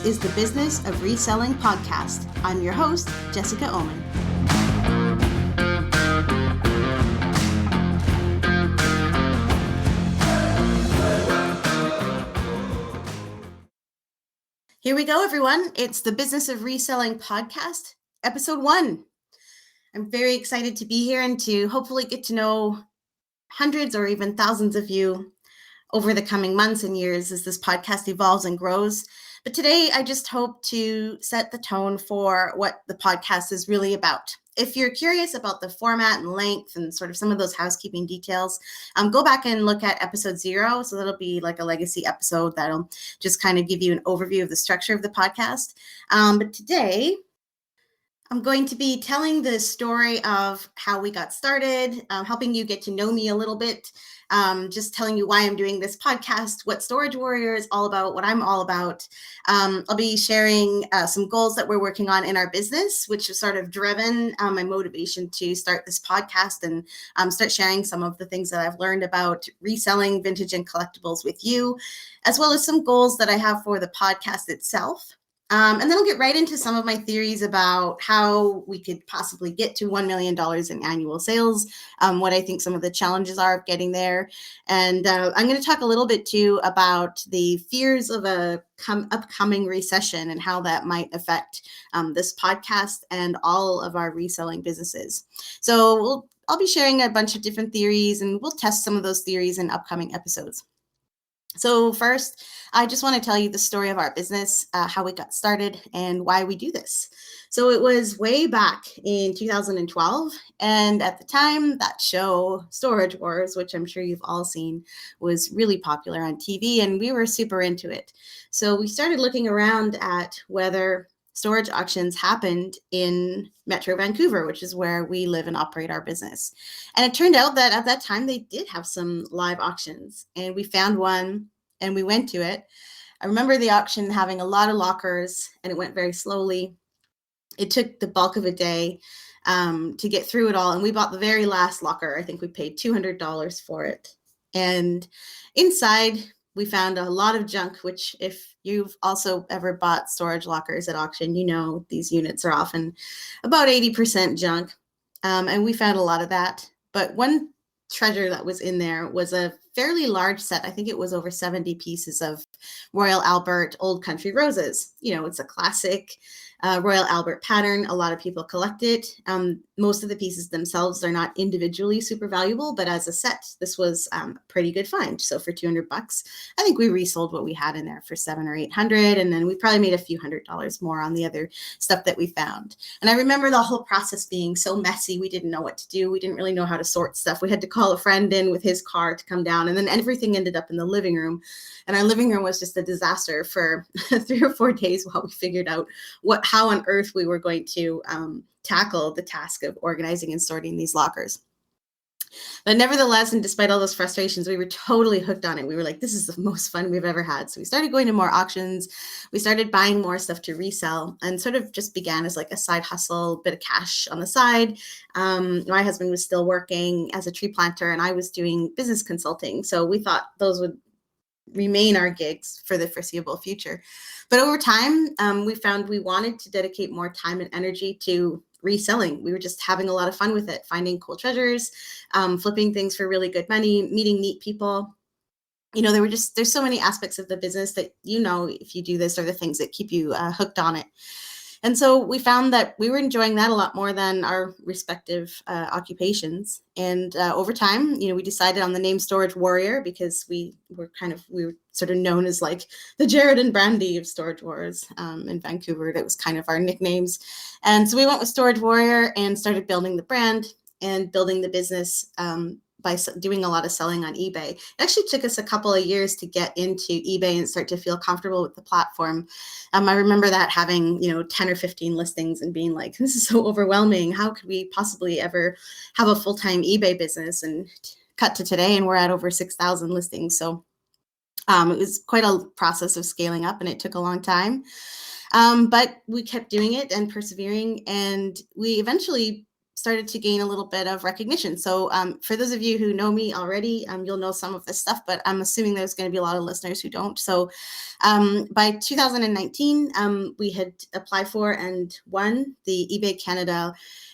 is the Business of Reselling podcast. I'm your host, Jessica Oman. Here we go, everyone. It's the Business of Reselling podcast, episode 1. I'm very excited to be here and to hopefully get to know hundreds or even thousands of you over the coming months and years as this podcast evolves and grows. But today, I just hope to set the tone for what the podcast is really about. If you're curious about the format and length and sort of some of those housekeeping details, go back and look at episode 0. So that'll be like a legacy episode that'll just kind of give you an overview of the structure of the podcast. But today, I'm going to be telling the story of how we got started, helping you get to know me a little bit, just telling you why I'm doing this podcast, what Storage Warrior is all about, what I'm all about. I'll be sharing some goals that we're working on in our business, which has sort of driven my motivation to start this podcast and start sharing some of the things that I've learned about reselling vintage and collectibles with you, as well as some goals that I have for the podcast itself. And then I'll get right into some of my theories about how we could possibly get to $1 million in annual sales, what I think some of the challenges are of getting there. And I'm going to talk a little bit too about the fears of a upcoming recession and how that might affect this podcast and all of our reselling businesses. So I'll be sharing a bunch of different theories, and we'll test some of those theories in upcoming episodes. So first, I just want to tell you the story of our business, how we got started and why we do this. So it was way back in 2012. And at the time, that show, Storage Wars, which I'm sure you've all seen, was really popular on TV, and we were super into it. So we started looking around at whether storage auctions happened in Metro Vancouver, which is where we live and operate our business. And it turned out that at that time, they did have some live auctions, and we found one and we went to it. I remember the auction having a lot of lockers, and it went very slowly. It took the bulk of a day to get through it all, and we bought the very last locker. I think we paid $200 for it. And inside, we found a lot of junk, which if you've also ever bought storage lockers at auction, you know these units are often about 80% junk. And we found a lot of that. But one treasure that was in there was a fairly large set. I think it was over 70 pieces of Royal Albert Old Country Roses. You know, it's a classic Royal Albert pattern. A lot of people collect it. Most of the pieces themselves are not individually super valuable, but as a set, this was a pretty good find. So for $200, I think we resold what we had in there for $700 or $800, and then we probably made a few $100s more on the other stuff that we found. And I remember the whole process being so messy. We didn't know what to do. We didn't really know how to sort stuff. We had to call a friend in with his car to come down, and then everything ended up in the living room. And our living room was just a disaster for 3 or 4 days while we figured out how on earth we were going to tackle the task of organizing and sorting these lockers. But nevertheless, and despite all those frustrations, we were totally hooked on it. We were like, this is the most fun we've ever had. So we started going to more auctions. We started buying more stuff to resell, and sort of just began as like a side hustle, bit of cash on the side. My husband was still working as a tree planter, and I was doing business consulting. So we thought those would remain our gigs for the foreseeable future. But over time, we found we wanted to dedicate more time and energy to reselling. We were just having a lot of fun with it, finding cool treasures, flipping things for really good money, meeting neat people. You know, there's so many aspects of the business that, you know, if you do this, are the things that keep you hooked on it. And so we found that we were enjoying that a lot more than our respective occupations. And over time, you know, we decided on the name Storage Warrior because we were sort of known as like the Jared and Brandy of Storage Wars in Vancouver. That was kind of our nicknames. And so we went with Storage Warrior and started building the brand and building the business by doing a lot of selling on eBay. It actually took us a couple of years to get into eBay and start to feel comfortable with the platform. I remember that having, 10 or 15 listings and being like, this is so overwhelming. How could we possibly ever have a full-time eBay business? And cut to today, and we're at over 6,000 listings. So it was quite a process of scaling up, and it took a long time. But we kept doing it and persevering, and we eventually started to gain a little bit of recognition. So for those of you who know me already, you'll know some of this stuff, but I'm assuming there's going to be a lot of listeners who don't. So by 2019, we had applied for and won the eBay Canada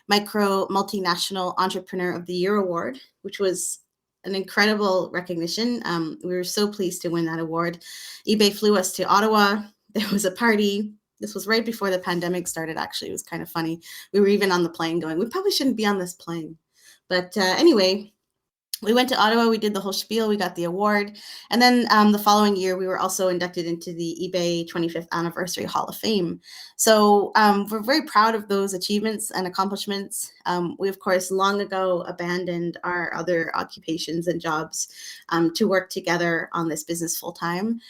Micro Multinational Entrepreneur of the Year Award, which was an incredible recognition. We were so pleased to win that award. eBay flew us to Ottawa. There was a party. This was right before the pandemic started, actually. It was kind of funny. We were even on the plane going, we probably shouldn't be on this plane. But anyway, we went to Ottawa, we did the whole spiel, we got the award. And then the following year, we were also inducted into the eBay 25th Anniversary Hall of Fame. So we're very proud of those achievements and accomplishments. We, of course, long ago abandoned our other occupations and jobs to work together on this business full time.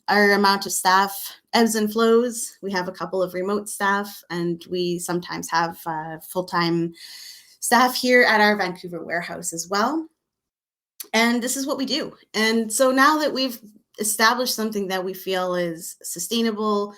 Our amount of staff ebbs and flows. We have a couple of remote staff, and we sometimes have full-time staff here at our Vancouver warehouse as well. And this is what we do. And so now that we've established something that we feel is sustainable,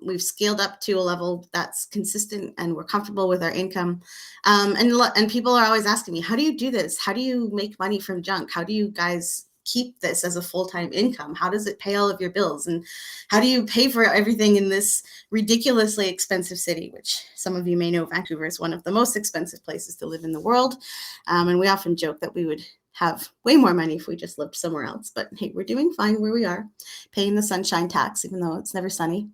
we've scaled up to a level that's consistent and we're comfortable with our income. And people are always asking me, how do you do this? How do you make money from junk? How do you guys keep this as a full-time income? How does it pay all of your bills? And how do you pay for everything in this ridiculously expensive city, which some of you may know Vancouver is one of the most expensive places to live in the world. And we often joke that we would have way more money if we just lived somewhere else. But hey, we're doing fine where we are, paying the sunshine tax, even though it's never sunny.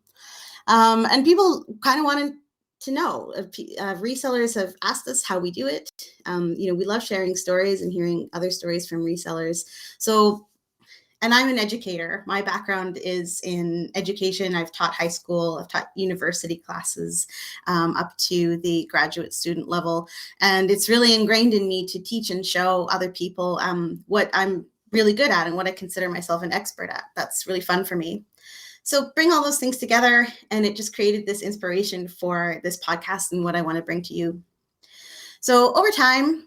And people kind of wanted to know. Resellers have asked us how we do it. We love sharing stories and hearing other stories from resellers. So, and I'm an educator. My background is in education. I've taught high school, I've taught university classes up to the graduate student level. And it's really ingrained in me to teach and show other people what I'm really good at and what I consider myself an expert at. That's really fun for me. So bring all those things together, and it just created this inspiration for this podcast and what I want to bring to you. So over time,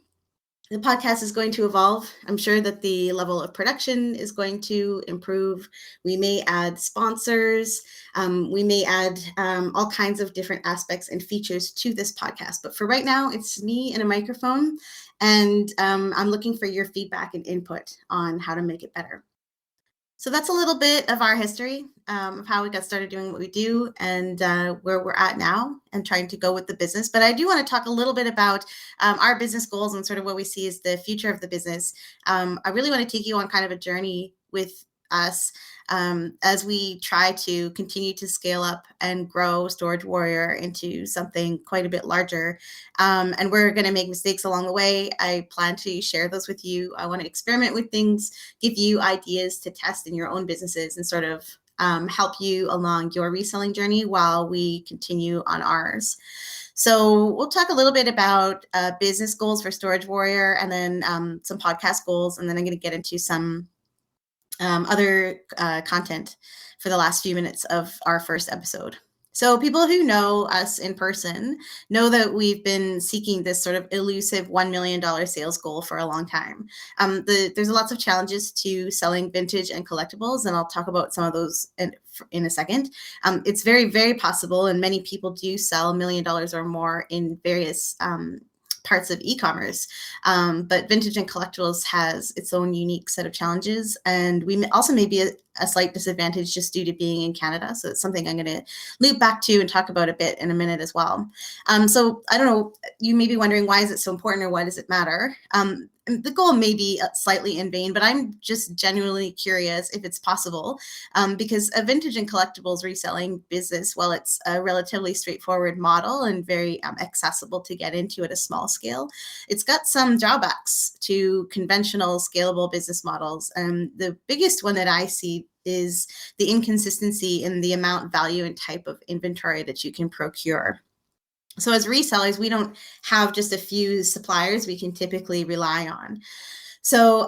the podcast is going to evolve. I'm sure that the level of production is going to improve. We may add sponsors. We may add all kinds of different aspects and features to this podcast. But for right now, it's me and a microphone, and I'm looking for your feedback and input on how to make it better. So that's a little bit of our history of how we got started doing what we do and where we're at now and trying to go with the business. But I do want to talk a little bit about our business goals and sort of what we see as the future of the business. I really want to take you on kind of a journey with us as we try to continue to scale up and grow Storage Warrior into something quite a bit larger. And we're going to make mistakes along the way. I plan to share those with you. I want to experiment with things, give you ideas to test in your own businesses and sort of help you along your reselling journey while we continue on ours. So we'll talk a little bit about business goals for Storage Warrior and then some podcast goals. And then I'm going to get into some other content for the last few minutes of our first episode. So people who know us in person know that we've been seeking this sort of elusive $1 million sales goal for a long time. There's lots of challenges to selling vintage and collectibles, and I'll talk about some of those in a second. It's very, very possible, and many people do sell $1 million or more in various parts of e-commerce, but vintage and collectibles has its own unique set of challenges, and we also may be a slight disadvantage just due to being in Canada. So it's something I'm going to loop back to and talk about a bit in a minute as well. So I don't know, you may be wondering, why is it so important or why does it matter? The goal may be slightly in vain, but I'm just genuinely curious if it's possible, because a vintage and collectibles reselling business, while it's a relatively straightforward model and very accessible to get into at a small scale, it's got some drawbacks to conventional scalable business models. And the biggest one that I see is the inconsistency in the amount, value, and type of inventory that you can procure. So as resellers, we don't have just a few suppliers we can typically rely on. So,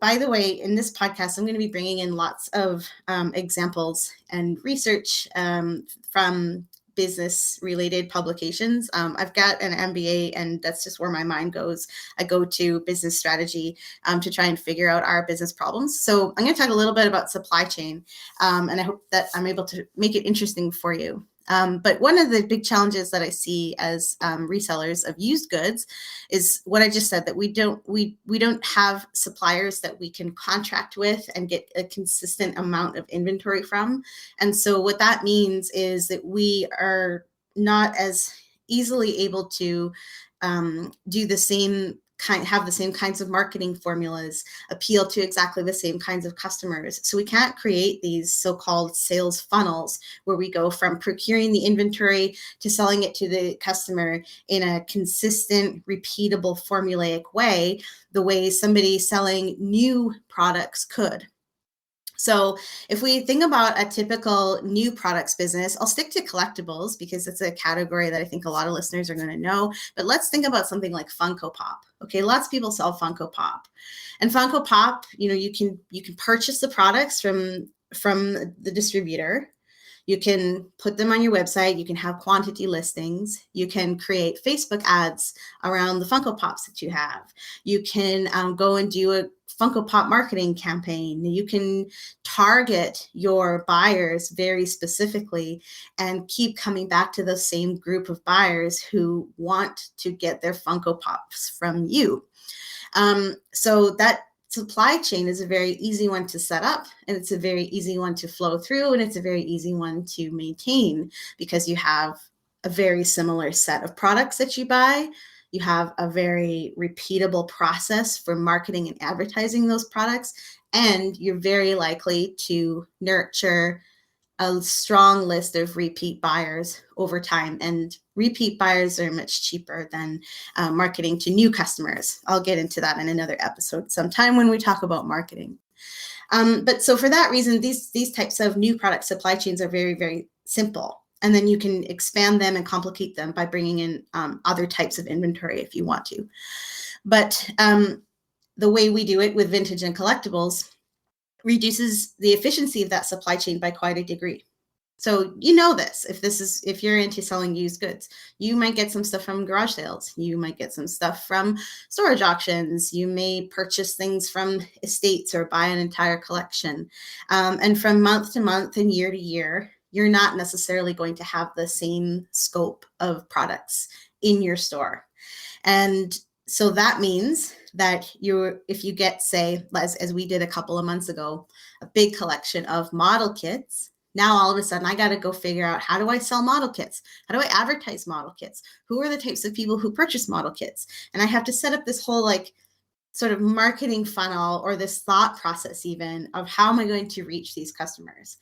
by the way, in this podcast, I'm going to be bringing in lots of examples and research from business-related publications. I've got an MBA, and that's just where my mind goes. I go to business strategy to try and figure out our business problems. So I'm going to talk a little bit about supply chain, and I hope that I'm able to make it interesting for you. But one of the big challenges that I see as resellers of used goods is what I just said, that we don't have suppliers that we can contract with and get a consistent amount of inventory from. And so what that means is that we are not as easily able to do the same have the same kinds of marketing formulas, appeal to exactly the same kinds of customers. So we can't create these so-called sales funnels where we go from procuring the inventory to selling it to the customer in a consistent, repeatable, formulaic way, the way somebody selling new products could. So if we think about a typical new products business, I'll stick to collectibles because it's a category that I think a lot of listeners are going to know. But let's think about something like Funko Pop. Okay, lots of people sell Funko Pop, and Funko Pop, you can purchase the products from the distributor. You can put them on your website. You can have quantity listings. You can create Facebook ads around the Funko Pops that you have. You can go and do a Funko Pop marketing campaign. You can target your buyers very specifically and keep coming back to the same group of buyers who want to get their Funko Pops from you. So that supply chain is a very easy one to set up, and it's a very easy one to flow through, and it's a very easy one to maintain because you have a very similar set of products that you buy. You have a very repeatable process for marketing and advertising those products, and you're very likely to nurture a strong list of repeat buyers over time. And repeat buyers are much cheaper than marketing to new customers. I'll get into that in another episode sometime when we talk about marketing. But so for that reason, these types of new product supply chains are very, very simple. And then you can expand them and complicate them by bringing in other types of inventory if you want to. But the way we do it with vintage and collectibles reduces the efficiency of that supply chain by quite a degree. So this, if you're into selling used goods, you might get some stuff from garage sales. You might get some stuff from storage auctions. You may purchase things from estates or buy an entire collection. And from month to month and year to year, you're not necessarily going to have the same scope of products in your store. And so that means that if you get, say, as we did a couple of months ago, a big collection of model kits, now all of a sudden I got to go figure out, how do I sell model kits? How do I advertise model kits? Who are the types of people who purchase model kits? And I have to set up this whole sort of marketing funnel, or this thought process even, of how am I going to reach these customers?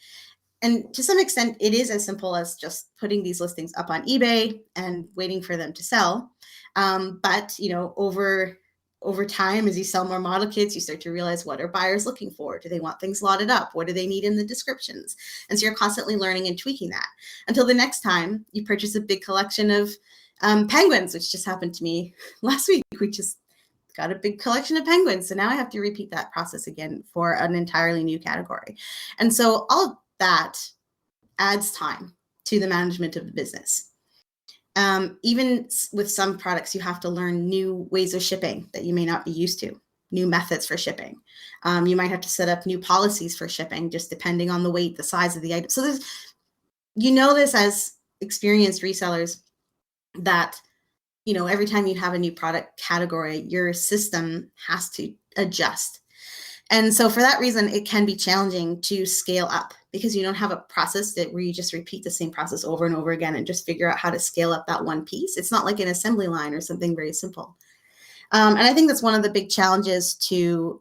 And to some extent, it is as simple as just putting these listings up on eBay and waiting for them to sell. But over time, as you sell more model kits, you start to realize, what are buyers looking for? Do they want things lotted up? What do they need in the descriptions? And so you're constantly learning and tweaking that until the next time you purchase a big collection of penguins, which just happened to me last week. We just got a big collection of penguins. So now I have to repeat that process again for an entirely new category. And so all of that adds time to the management of the business. Even with some products, you have to learn new ways of shipping that you may not be used to, new methods for shipping. You might have to set up new policies for shipping, just depending on the weight, the size of the item. So there's, this as experienced resellers, that, every time you have a new product category, your system has to adjust. And so for that reason, it can be challenging to scale up because you don't have a process where you just repeat the same process over and over again and just figure out how to scale up that one piece. It's not like an assembly line or something very simple. And I think that's one of the big challenges to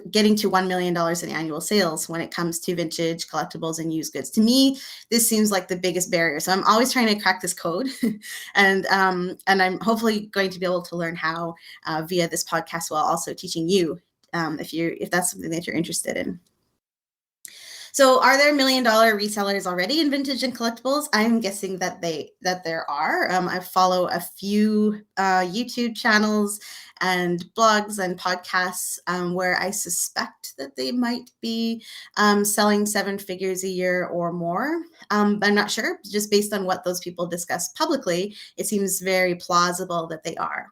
getting to $1 million in annual sales when it comes to vintage, collectibles, and used goods. To me, this seems like the biggest barrier. So I'm always trying to crack this code, and I'm hopefully going to be able to learn how via this podcast, while also teaching you if that's something that you're interested in. So are there $1 million resellers already in vintage and collectibles? I'm guessing that there are. I follow a few YouTube channels and blogs and podcasts where I suspect that they might be selling 7 figures a year or more. I'm not sure. Just based on what those people discuss publicly, it seems very plausible that they are.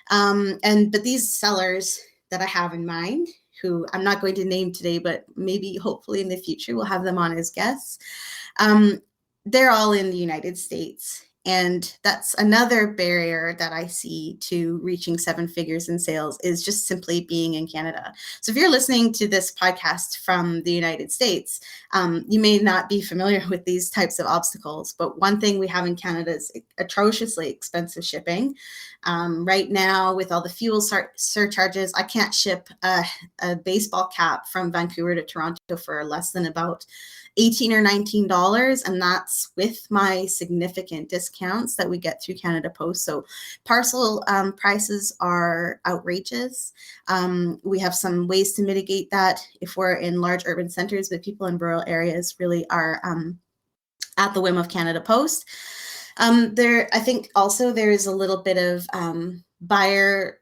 But these sellers that I have in mind, who I'm not going to name today, but maybe hopefully in the future we'll have them on as guests. they're all in the United States. And that's another barrier that I see to reaching seven figures in sales, is just simply being in Canada. So if you're listening to this podcast from the United States, you may not be familiar with these types of obstacles. But one thing we have in Canada is atrociously expensive shipping. Right now, with all the fuel surcharges, I can't ship a baseball cap from Vancouver to Toronto for less than about $18 or $19, and that's with my significant discounts that we get through Canada Post. So parcel prices are outrageous. We have some ways to mitigate that if we're in large urban centers, but people in rural areas really are at the whim of Canada Post. I think also there is a little bit of buyer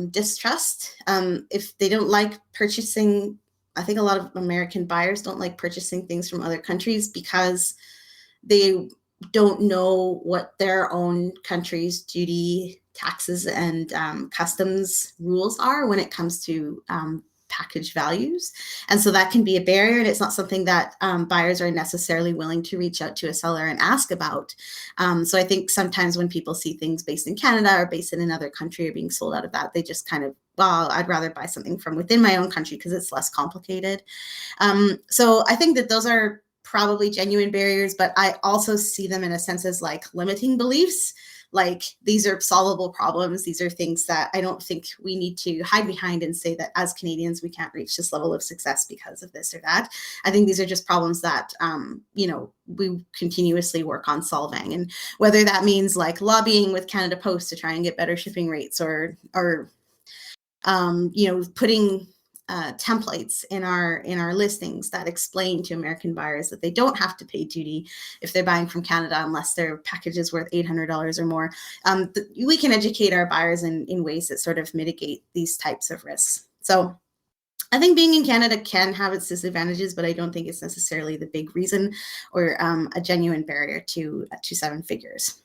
distrust. If they don't like purchasing, I think a lot of American buyers don't like purchasing things from other countries because they don't know what their own country's duty, taxes, and customs rules are when it comes to package values. And so that can be a barrier, and it's not something that buyers are necessarily willing to reach out to a seller and ask about. So I think sometimes when people see things based in Canada or based in another country or being sold out of that, they just kind of, well, I'd rather buy something from within my own country because it's less complicated. So I think that those are probably genuine barriers, but I also see them in a sense as like limiting beliefs. Like, these are solvable problems. These are things that I don't think we need to hide behind and say that as Canadians, we can't reach this level of success because of this or that. I think these are just problems that, we continuously work on solving. And whether that means like lobbying with Canada Post to try and get better shipping rates, or putting templates in our listings that explain to American buyers that they don't have to pay duty if they're buying from Canada unless their package is worth $800 or more. We can educate our buyers in ways that sort of mitigate these types of risks. So I think being in Canada can have its disadvantages, but I don't think it's necessarily the big reason or a genuine barrier to seven figures.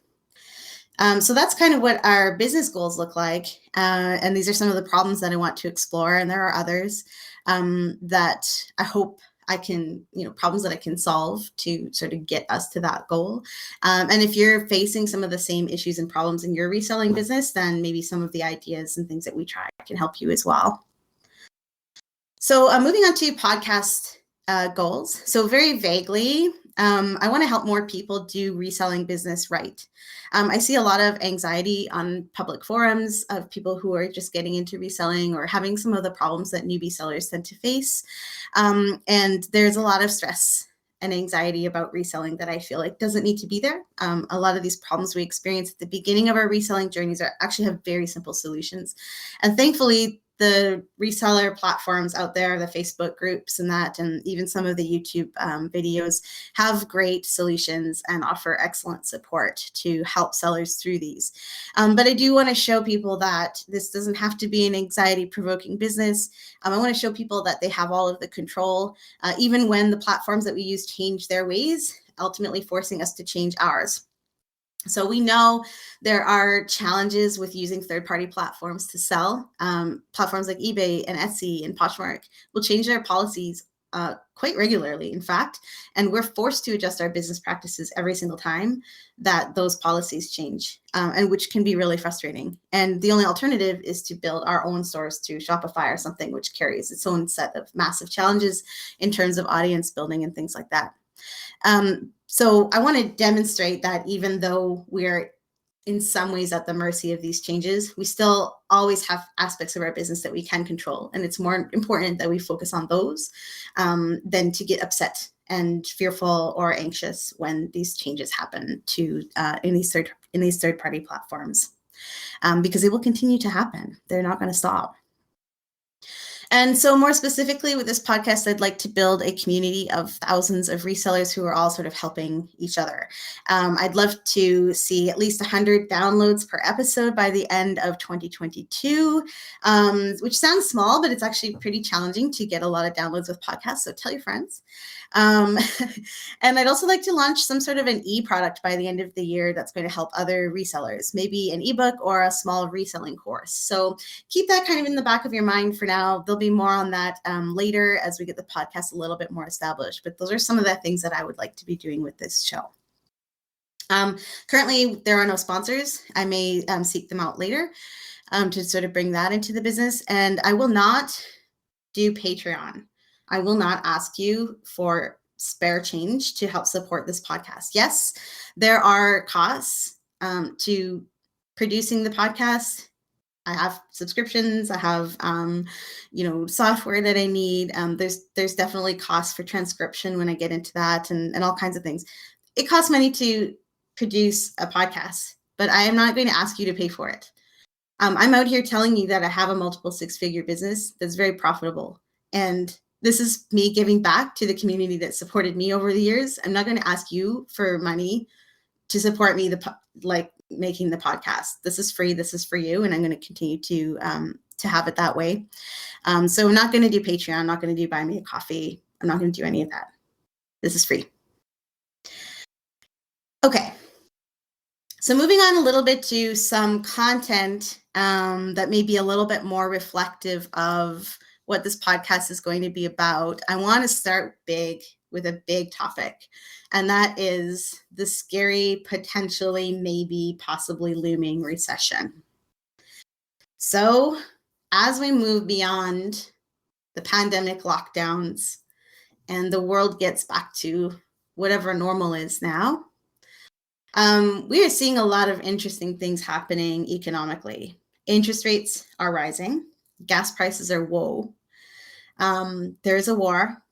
So that's kind of what our business goals look like. And these are some of the problems that I want to explore. And there are others that I hope I can, problems that I can solve to sort of get us to that goal. And if you're facing some of the same issues and problems in your reselling business, then maybe some of the ideas and things that we try can help you as well. So moving on to podcast goals. So very vaguely, I want to help more people do reselling business right. I see a lot of anxiety on public forums of people who are just getting into reselling or having some of the problems that newbie sellers tend to face. And there's a lot of stress and anxiety about reselling that I feel like doesn't need to be there. A lot of these problems we experience at the beginning of our reselling journeys actually have very simple solutions. And thankfully, the reseller platforms out there, the Facebook groups and even some of the YouTube videos have great solutions and offer excellent support to help sellers through these. But I do want to show people that this doesn't have to be an anxiety-provoking business. I want to show people that they have all of the control, even when the platforms that we use change their ways, ultimately forcing us to change ours. So we know there are challenges with using third-party platforms to sell. Platforms like eBay and Etsy and Poshmark will change their policies quite regularly, in fact, and we're forced to adjust our business practices every single time that those policies change, and which can be really frustrating. And the only alternative is to build our own stores through Shopify or something, which carries its own set of massive challenges in terms of audience building and things like that. So I want to demonstrate that even though we're in some ways at the mercy of these changes, we still always have aspects of our business that we can control. And it's more important that we focus on those than to get upset and fearful or anxious when these changes happen in these third-party platforms, because it will continue to happen. They're not going to stop. And so more specifically with this podcast, I'd like to build a community of thousands of resellers who are all sort of helping each other. I'd love to see at least 100 downloads per episode by the end of 2022, which sounds small, but it's actually pretty challenging to get a lot of downloads with podcasts. So tell your friends. And I'd also like to launch some sort of an e-product by the end of the year that's going to help other resellers, maybe an ebook or a small reselling course. So keep that kind of in the back of your mind for now. There'll be more on that later as we get the podcast a little bit more established. But those are some of the things that I would like to be doing with this show. Currently, there are no sponsors. I may seek them out later to sort of bring that into the business. And I will not do Patreon. I will not ask you for spare change to help support this podcast. Yes, there are costs to producing the podcast. I have subscriptions. I have, software that I need. There's definitely costs for transcription when I get into that, and all kinds of things. It costs money to produce a podcast, but I am not going to ask you to pay for it. I'm out here telling you that I have a multiple six-figure business that's very profitable, and this is me giving back to the community that supported me over the years. I'm not going to ask you for money to support me, making the podcast. This is free. This is for you, and I'm going to continue to have it that way. So I'm not going to do Patreon. I'm not going to do Buy Me a Coffee. I'm not going to do any of that. This is free. Okay. So moving on a little bit to some content that may be a little bit more reflective of what this podcast is going to be about. I want to start big with a big topic, and that is the scary, potentially, maybe, possibly looming recession. So as we move beyond the pandemic lockdowns and the world gets back to whatever normal is now, we are seeing a lot of interesting things happening economically. Interest rates are rising. Gas prices are whoa. There is a war.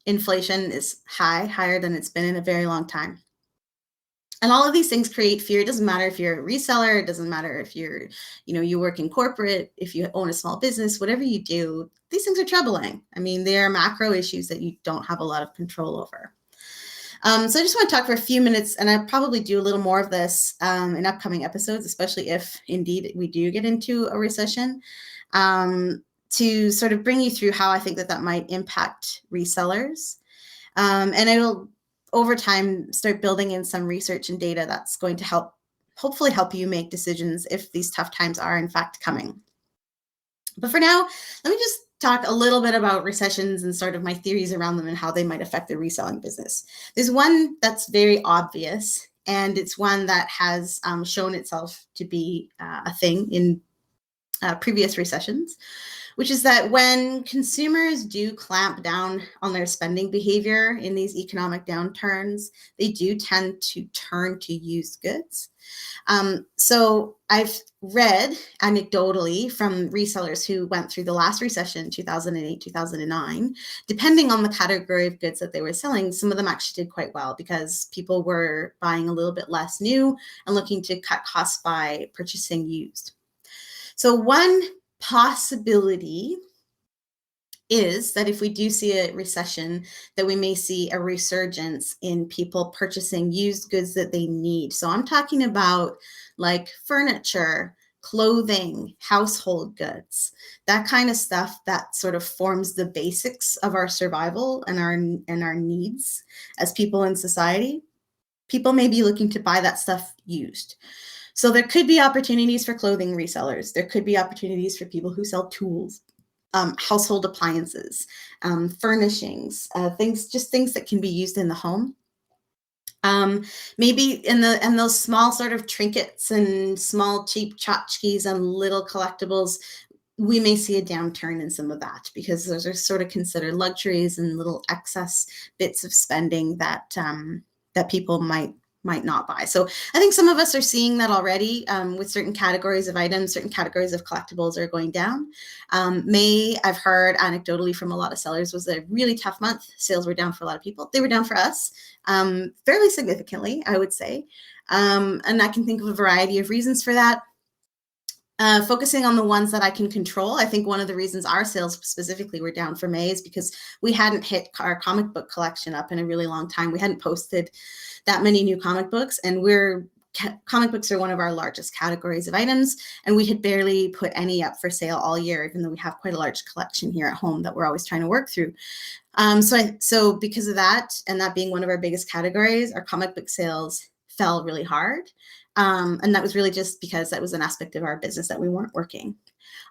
Inflation is higher than it's been in a very long time. And all of these things create fear. It doesn't matter if you're a reseller. It doesn't matter if you work in corporate, if you own a small business, whatever you do, these things are troubling. I mean, they are macro issues that you don't have a lot of control over. So I just want to talk for a few minutes, and I'll probably do a little more of this in upcoming episodes, especially if indeed we do get into a recession, to sort of bring you through how I think that might impact resellers. And I will, over time, start building in some research and data that's going to hopefully help you make decisions if these tough times are in fact coming. But for now, let me just talk a little bit about recessions and sort of my theories around them and how they might affect the reselling business. There's one that's very obvious, and it's one that has shown itself to be a thing in previous recessions, which is that when consumers do clamp down on their spending behavior in these economic downturns, they do tend to turn to used goods. So I've read anecdotally from resellers who went through the last recession, 2008, 2009, depending on the category of goods that they were selling, some of them actually did quite well because people were buying a little bit less new and looking to cut costs by purchasing used. So one possibility is that if we do see a recession, that we may see a resurgence in people purchasing used goods that they need. So I'm talking about like furniture, clothing, household goods, that kind of stuff that sort of forms the basics of our survival and our needs as people in society. People may be looking to buy that stuff used. So there could be opportunities for clothing resellers. There could be opportunities for people who sell tools, household appliances, furnishings, things that can be used in the home. Maybe in those small sort of trinkets and small cheap tchotchkes and little collectibles, we may see a downturn in some of that because those are sort of considered luxuries and little excess bits of spending that people might not buy. So I think some of us are seeing that already with certain categories of items, certain categories of collectibles are going down. May, I've heard anecdotally from a lot of sellers, was a really tough month. Sales were down for a lot of people. They were down for us fairly significantly, I would say. And I can think of a variety of reasons for that. Focusing on the ones that I can control, I think one of the reasons our sales specifically were down for May is because we hadn't hit our comic book collection up in a really long time. We hadn't posted that many new comic books, and comic books are one of our largest categories of items, and we had barely put any up for sale all year, even though we have quite a large collection here at home that we're always trying to work through. So because of that, and that being one of our biggest categories, our comic book sales fell really hard. And that was really just because that was an aspect of our business that we weren't working.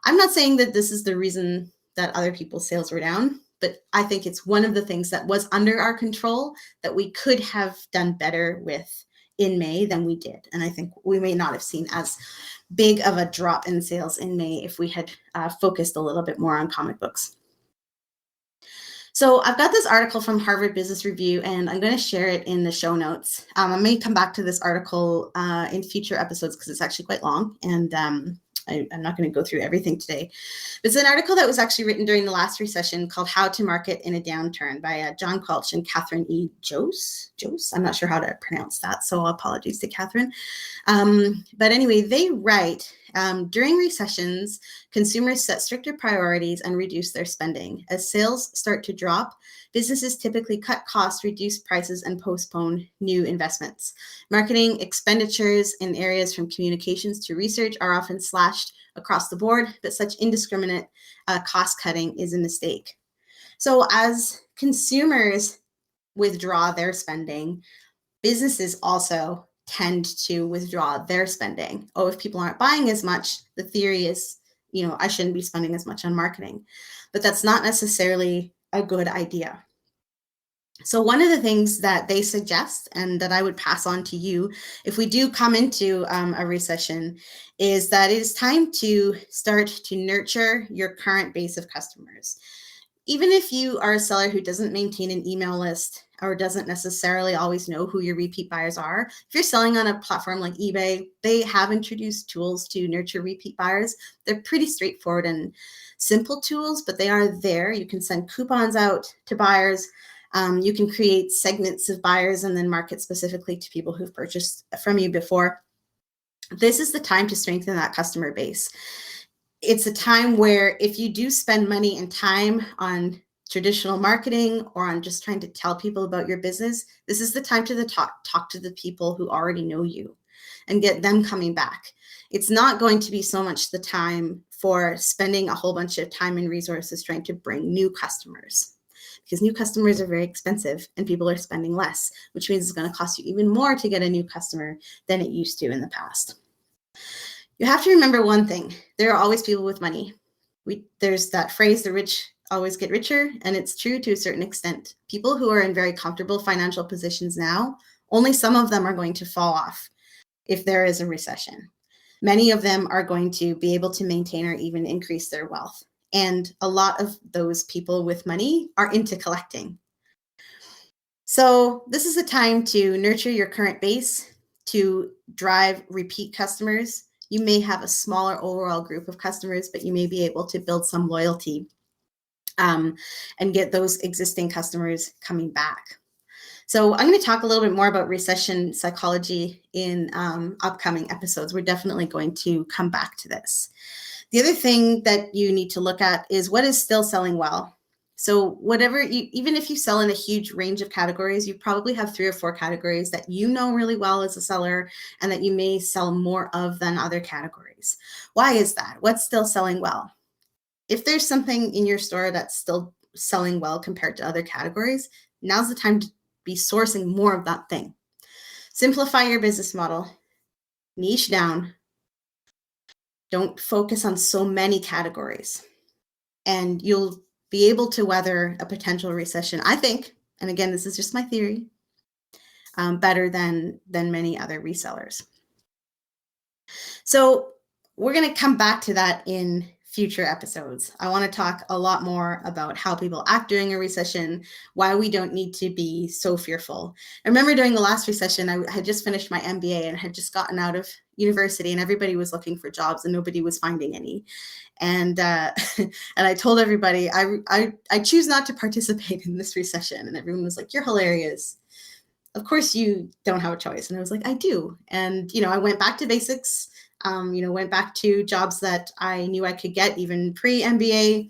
I'm not saying that this is the reason that other people's sales were down, but I think it's one of the things that was under our control that we could have done better with in May than we did. And I think we may not have seen as big of a drop in sales in May if we had focused a little bit more on comic books. So I've got this article from Harvard Business Review, and I'm going to share it in the show notes. I may come back to this article in future episodes because it's actually quite long, and I'm not going to go through everything today. It's an article that was actually written during the last recession called How to Market in a Downturn by John Quelch and Catherine E. Jose. I'm not sure how to pronounce that, so apologies to Catherine. But anyway, they write, during recessions, consumers set stricter priorities and reduce their spending. As sales start to drop, businesses typically cut costs, reduce prices, and postpone new investments. Marketing expenditures in areas from communications to research are often slashed across the board, but such indiscriminate cost cutting is a mistake. So as consumers withdraw their spending, businesses also tend to withdraw their spending. Oh, if people aren't buying as much, the theory is, I shouldn't be spending as much on marketing. But that's not necessarily a good idea. So one of the things that they suggest and that I would pass on to you if we do come into a recession is that it is time to start to nurture your current base of customers. Even if you are a seller who doesn't maintain an email list or doesn't necessarily always know who your repeat buyers are, if you're selling on a platform like eBay, they have introduced tools to nurture repeat buyers. They're pretty straightforward and simple tools, but they are there. You can send coupons out to buyers. You can create segments of buyers and then market specifically to people who've purchased from you before. This is the time to strengthen that customer base. It's a time where if you do spend money and time on traditional marketing or on just trying to tell people about your business, this is the time to talk to the people who already know you and get them coming back. It's not going to be so much the time for spending a whole bunch of time and resources trying to bring new customers, because new customers are very expensive and people are spending less, which means it's going to cost you even more to get a new customer than it used to in the past. You have to remember one thing. There are always people with money. There's that phrase, the rich always get richer, and it's true to a certain extent. People who are in very comfortable financial positions now, only some of them are going to fall off if there is a recession. Many of them are going to be able to maintain or even increase their wealth. And a lot of those people with money are into collecting. So this is a time to nurture your current base, to drive repeat customers. You may have a smaller overall group of customers, but you may be able to build some loyalty and get those existing customers coming back. So I'm going to talk a little bit more about recession psychology in upcoming episodes. We're definitely going to come back to this. The other thing that you need to look at is what is still selling well. So even if you sell in a huge range of categories, you probably have 3 or 4 categories that you know really well as a seller and that you may sell more of than other categories. Why is that? What's still selling well? If there's something in your store that's still selling well compared to other categories, now's the time to be sourcing more of that thing. Simplify your business model. Niche down. Don't focus on so many categories. And you'll be able to weather a potential recession, I think, and again, this is just my theory, better than many other resellers. So we're going to come back to that in future episodes. I want to talk a lot more about how people act during a recession, why we don't need to be so fearful. I remember during the last recession, I had just finished my MBA and had just gotten out of university, and everybody was looking for jobs and nobody was finding any. And and I told everybody, I choose not to participate in this recession. And everyone was like, you're hilarious. Of course you don't have a choice. And I was like, I do. And, I went back to basics, went back to jobs that I knew I could get even pre-MBA,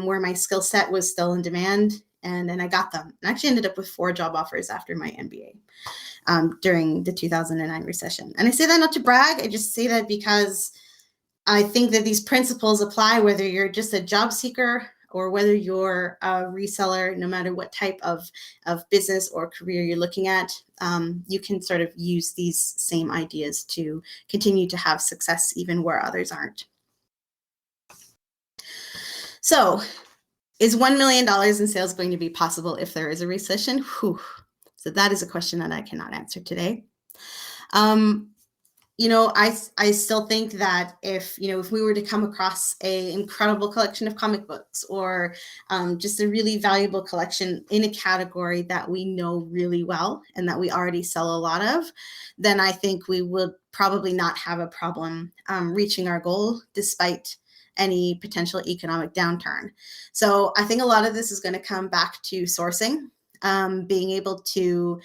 where my skill set was still in demand. And then I got them. I actually ended up with 4 job offers after my MBA during the 2009 recession. And I say that not to brag. I just say that because I think that these principles apply whether you're just a job seeker or whether you're a reseller. No matter what type of business or career you're looking at, you can sort of use these same ideas to continue to have success even where others aren't. So is $1 million in sales going to be possible if there is a recession? Whew. So that is a question that I cannot answer today. Um, I still think that if we were to come across a incredible collection of comic books, or just a really valuable collection in a category that we know really well and that we already sell a lot of, then I think we would probably not have a problem reaching our goal despite any potential economic downturn. So I think a lot of this is going to come back to sourcing, being able to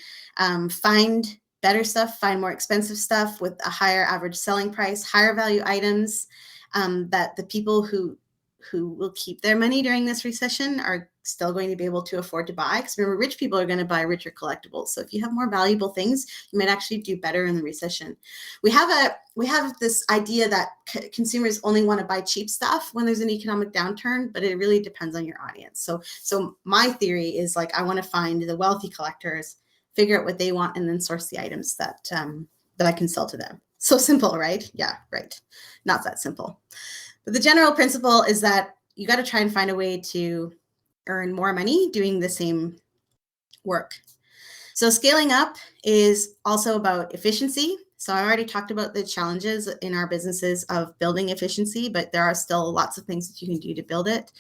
find better stuff, find more expensive stuff with a higher average selling price, higher value items, that the people who will keep their money during this recession are still going to be able to afford to buy. Because remember, rich people are going to buy richer collectibles. So if you have more valuable things, you might actually do better in the recession. We have this idea that consumers only want to buy cheap stuff when there's an economic downturn, but it really depends on your audience. So my theory is, like, I want to find the wealthy collectors, figure out what they want, and then source the items that I can sell to them. So simple, right? Yeah, right. Not that simple. But the general principle is that you got to try and find a way to earn more money doing the same work. So scaling up is also about efficiency. So I already talked about the challenges in our businesses of building efficiency, but there are still lots of things that you can do to build it.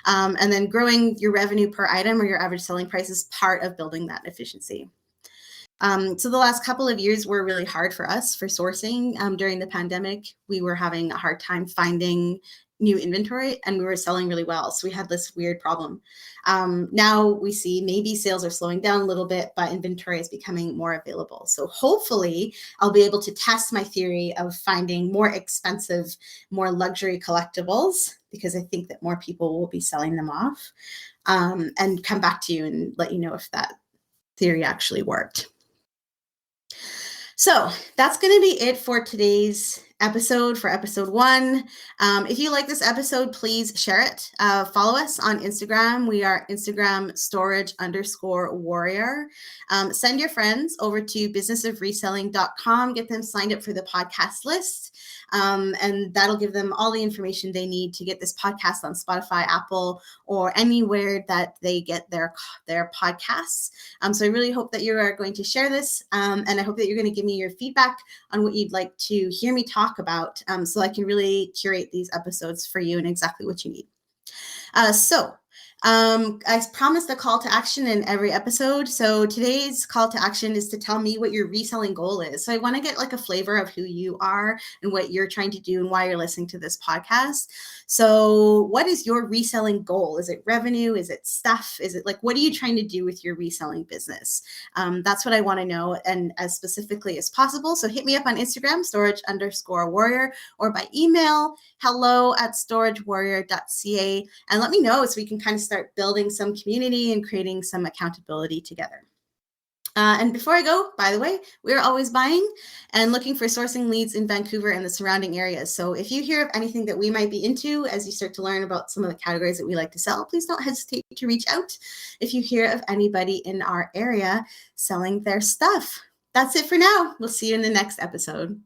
And then growing your revenue per item or your average selling price is part of building that efficiency. So the last couple of years were really hard for us for sourcing. During the pandemic, we were having a hard time finding new inventory, and we were selling really well. So we had this weird problem. Now we see maybe sales are slowing down a little bit, but inventory is becoming more available. So hopefully I'll be able to test my theory of finding more expensive, more luxury collectibles, because I think that more people will be selling them off, and come back to you and let you know if that theory actually worked. So that's going to be it for today's episode, for episode 1. If you like this episode, please share it. Follow us on Instagram. We are Instagram storage_warrior. Send your friends over to businessofreselling.com. Get them signed up for the podcast list. And that'll give them all the information they need to get this podcast on Spotify, Apple, or anywhere that they get their podcasts. So I really hope that you are going to share this, and I hope that you're going to give me your feedback on what you'd like to hear me talk about, so I can really curate these episodes for you and exactly what you need. I promised a call to action in every episode. So today's call to action is to tell me what your reselling goal is. So I want to get like a flavor of who you are and what you're trying to do and why you're listening to this podcast. So what is your reselling goal? Is it revenue? Is it stuff? Is it like, what are you trying to do with your reselling business? That's what I want to know, and as specifically as possible. So hit me up on Instagram, storage_warrior, or by email, hello@storagewarrior.ca, and let me know so we can kind of start building some community and creating some accountability together. And before I go, by the way, we're always buying and looking for sourcing leads in Vancouver and the surrounding areas. So if you hear of anything that we might be into as you start to learn about some of the categories that we like to sell, please don't hesitate to reach out if you hear of anybody in our area selling their stuff. That's it for now. We'll see you in the next episode.